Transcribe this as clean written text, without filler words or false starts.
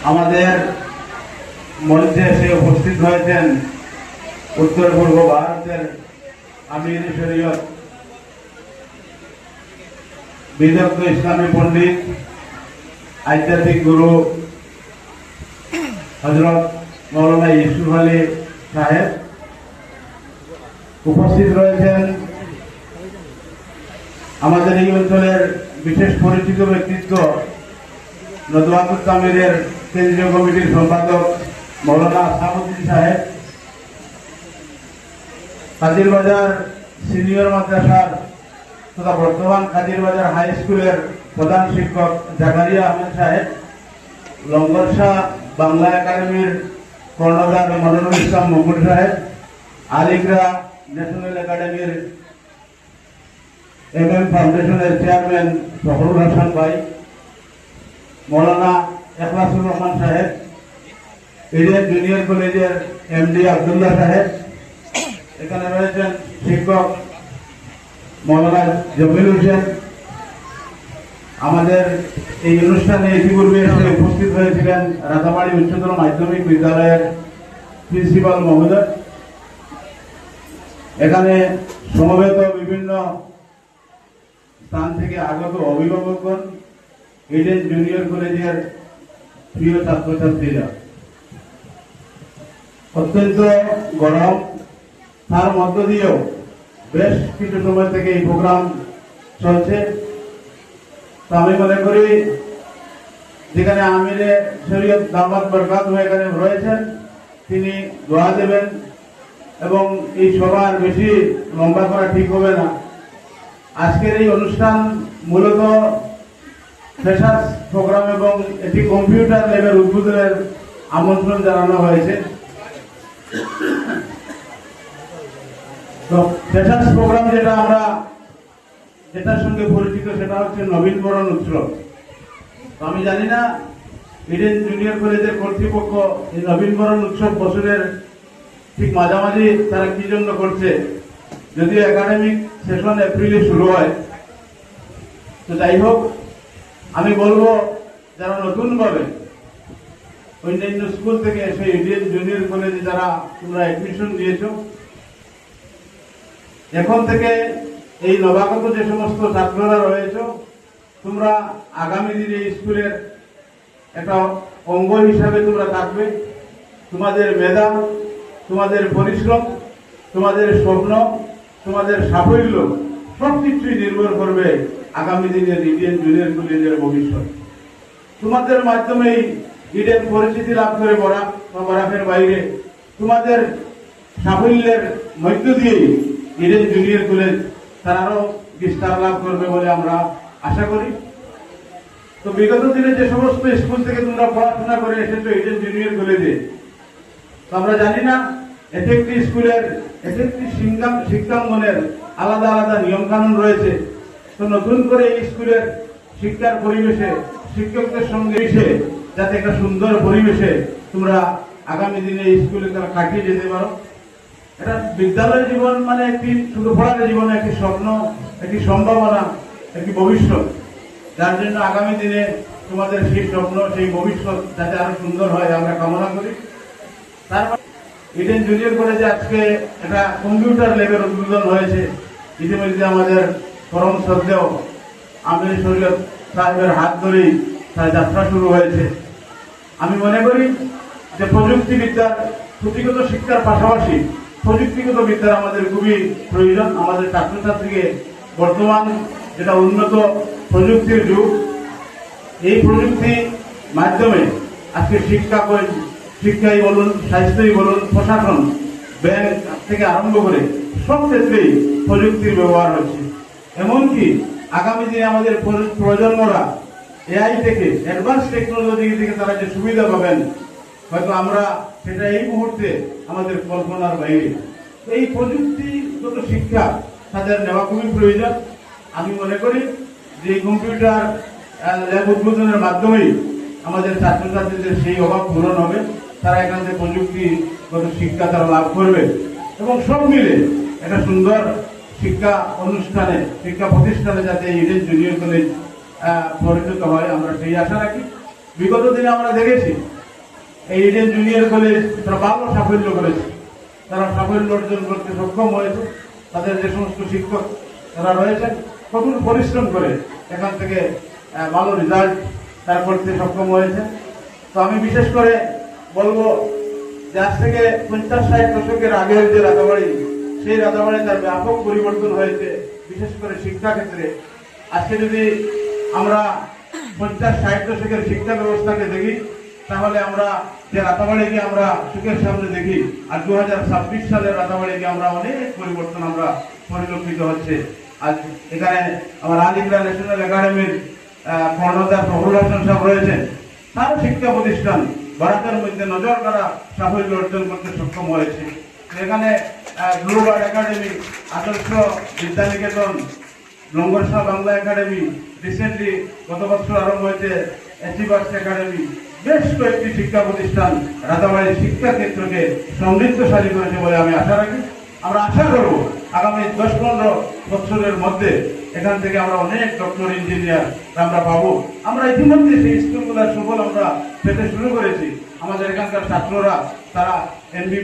আমাদের মঞ্চে এসে উপস্থিত হয়েছেন উত্তর পূর্ব ভারতের আমির শরীয়ত বিদগ্ধ ইসলামী পণ্ডিত আধ্যাত্মিক গুরু হযরত মৌলানা ইউসুফ আলী সাহেব। উপস্থিত রয়েছেন আমাদের এই অঞ্চলের বিশেষ পরিচিত ব্যক্তিত্ব নদওয়াতুল তামিরের কেন্দ্রীয় কমিটির সম্পাদক মৌলানা সামুদ্দিন সাহেব, কাদিরবাজার সিনিয়র মাদ্রাসার তথা বর্তমান কাদিরবাজার হাই স্কুলের প্রধান শিক্ষক জাকারিয়া আহমেদ সাহেব, লঙ্গরশাহ বাংলা একাডেমির কর্ণধার মনিরুল ইসলাম মুকুল সাহেব, আলিগ্রা ন্যাশনাল একাডেমির ফাউন্ডেশনের চেয়ারম্যান ফখরুল হাসান ভাই, মৌলানা এখলাসুর রহমান সাহেব, ইডেন জুনিয়র কলেজের এমডি আব্দুল্লাহ সাহেব, এখানে রয়েছেন শিক্ষক মৌলানা জমিল হোসেন। আমাদের এই অনুষ্ঠানে ইতিপূর্বে এসে উপস্থিত হয়েছিলেন রাতাবাড়ি উচ্চতর মাধ্যমিক বিদ্যালয়ের প্রিন্সিপাল মহোদয়। এখানে সমবেত বিভিন্ন স্থান থেকে আগত অভিভাবকগণ, ইডেন জুনিয়র কলেজের প্রিয় ছাত্রছাত্রীরা। অত্যন্ত গরম, তার মধ্য দিয়েও বেশ কিছু সময় থেকে এই প্রোগ্রাম চলছে। তো আমি মনে করি যেখানে আমিরে শরীয়ত দামাত বরকাত এখানে রয়েছেন, তিনি দোয়া দেবেন এবং এই সবার বেশি লম্বা করা ঠিক হবে না। আজকের এই অনুষ্ঠান মূলত ফ্রেশার্স প্রোগ্রাম এবং এটি কম্পিউটার ল্যাবের উদ্বোধনের আমন্ত্রণ জানানো হয়েছে। তো ফ্রেশার্স প্রোগ্রাম যেটার সঙ্গে পরিচিত সেটা হচ্ছে নবীনবরণ উৎসব। তো আমি জানি না ইডেন জুনিয়র কলেজের কর্তৃপক্ষ এই নবীনবরণ উৎসব বছরের ঠিক মাঝামাঝি তারা কি জন্য করছে, যদিও একাডেমিক সেশন এপ্রিলে শুরু হয়। তো যাই হোক, আমি বলবো যারা নতুন ভাবে অন্যান্য স্কুল থেকে এসে ইডেন জুনিয়র কলেজে যারা তোমরা অ্যাডমিশন নিয়েছো, এখন থেকে এই নবাগত যে সমস্ত ছাত্ররা রয়েছে, তোমরা আগামী দিনে স্কুলের একটা অঙ্গ হিসাবে তোমরা থাকবে। তোমাদের মেধা, তোমাদের পরিশ্রম, তোমাদের স্বপ্ন, তোমাদের সাফল্য সবকিছুই নির্ভর করবে আগামী দিনের ইডেন জুনিয়র কলেজের ভবিষ্যৎ। তোমাদের মাধ্যমেই ইডেন পরিচিতি লাভ করে বরাকের বাইরে তোমাদের সাফল্যের মধ্য দিয়েই ইডেন জুনিয়র কলেজ তারা আরো বিস্তার লাভ করবে বলে আমরা আশা করি। তো বিগত দিনে যে সমস্ত স্কুল থেকে তোমরা পড়াশোনা করে এসেছো ইডেন জুনিয়র কলেজে, তো আমরা জানি না এক একটি স্কুলের এক একটি শিক্ষাঙ্গনের আলাদা আলাদা নিয়ম কানুন রয়েছে। তো নতুন করে এই স্কুলের শিক্ষার পরিবেশে শিক্ষকদের সঙ্গে মিশে যাতে একটা সুন্দর পরিবেশে তোমরা আগামী দিনে এই স্কুলে তারা কাটিয়ে যেতে পারো। এটা বিদ্যালয় জীবন মানে একটি শুধু পড়ার জীবনে একটি স্বপ্ন, একটি সম্ভাবনা, একটি ভবিষ্যৎ, যার জন্য আগামী দিনে তোমাদের সেই স্বপ্ন সেই ভবিষ্যৎ যাতে আরো সুন্দর হয় আমরা কামনা করি। তারপর ইডেন জুনিয়র কলেজে আজকে একটা কম্পিউটার ল্যাবের উদ্বোধন হয়েছে। ইতিমধ্যে আমাদের পরম শ্রদ্ধেয় আমির শরীয়ত সাহেবের হাত ধরেই তার যাত্রা শুরু হয়েছে। আমি মনে করি যে প্রযুক্তিবিদ্যার পুঁথিগত শিক্ষার পাশাপাশি প্রযুক্তিগত বিদ্যার আমাদের খুবই প্রয়োজন। আমাদের ছাত্রছাত্রীকে বর্তমান যেটা উন্নত প্রযুক্তির যুগ, এই প্রযুক্তি মাধ্যমে আজকে শিক্ষাই বলুন, স্বাস্থ্যই বলুন, প্রশাসন, ব্যাংক থেকে আরম্ভ করে সব ক্ষেত্রেই প্রযুক্তির ব্যবহার হচ্ছে। এমনকি আগামী দিনে আমাদের প্রজন্মরা এআই থেকে অ্যাডভান্স টেকনোলজি থেকে তারা যে সুবিধা পাবেন, হয়তো আমরা সেটা এই মুহূর্তে আমাদের কল্পনার বাইরে। এই প্রযুক্তিগত শিক্ষা তাদের নেওয়া খুবই প্রয়োজন। আমি মনে করি যে কম্পিউটার ল্যাব উদ্বোধনের মাধ্যমেই আমাদের ছাত্রছাত্রীদের সেই অভাব পূরণ হবে। তারা এখান থেকে প্রযুক্তিগত শিক্ষা তারা লাভ করবে এবং সব মিলে একটা সুন্দর শিক্ষা অনুষ্ঠানে, শিক্ষা প্রতিষ্ঠানে যাতে ইডেন জুনিয়র কলেজ পরিণত হয় আমরা সেই আশা রাখি। বিগত দিনে আমরা দেখেছি এই ইডেন জুনিয়র কলেজ তারা ভালো সাফল্য করেছে, তারা সাফল্য অর্জন করতে সক্ষম হয়েছে। তাদের যে সমস্ত শিক্ষক তারা রয়েছেন কঠোর পরিশ্রম করে এখান থেকে ভালো রেজাল্ট তারা করতে সক্ষম হয়েছে। তো আমি বিশেষ করে বলবো যে আজ থেকে 50-60 দশকের আগের যে রাতাবাড়ি, সেই রাতাবাড়ি তার ব্যাপক পরিবর্তন হয়েছে, বিশেষ করে শিক্ষা ক্ষেত্রে। আজকে যদি আমরা 50-60 দশকের শিক্ষা ব্যবস্থাকে দেখি, তাহলে আমরা যে রাতাবাড়িকে আমরা চোখের সামনে দেখি, আর 2026 সালের রাতাবাড়িকে আমরা অনেক পরিবর্তন আমরা পরিলক্ষিত হচ্ছে। আজ এখানে আমার আলিগড়া ন্যাশনাল একাডেমির কর্ণধার প্রফুল্ল হাসান সাহেব রয়েছেন, তার শিক্ষা প্রতিষ্ঠান ভারতের মধ্যে নজর কাড়া সাফল্য অর্জন করতে সক্ষম হয়েছে। এখানে গ্লোবাল একাডেমি, আদর্শ বিদ্যানিকেতন, লঙ্গরসা বাংলা একাডেমি, রিসেন্টলি গত বছর আরম্ভ হয়েছে অ্যাচিভার্স একাডেমি, বেশ কয়েকটি শিক্ষা প্রতিষ্ঠান রাতাবাড়ির শিক্ষা ক্ষেত্রকে সমৃদ্ধশালী করেছে বলে আমি আশা রাখি। আমরা আশা করব আগামী 10-15 বছরের মধ্যে এখান থেকে আমরা অনেক ডক্টর, ইঞ্জিনিয়ার আমরা পাবো। আমরা ইতিমধ্যে সেই স্কুলগুলোর সুফল আমরা পেতে শুরু করেছি। আমাদের এখানকার ছাত্ররা তারা এমবি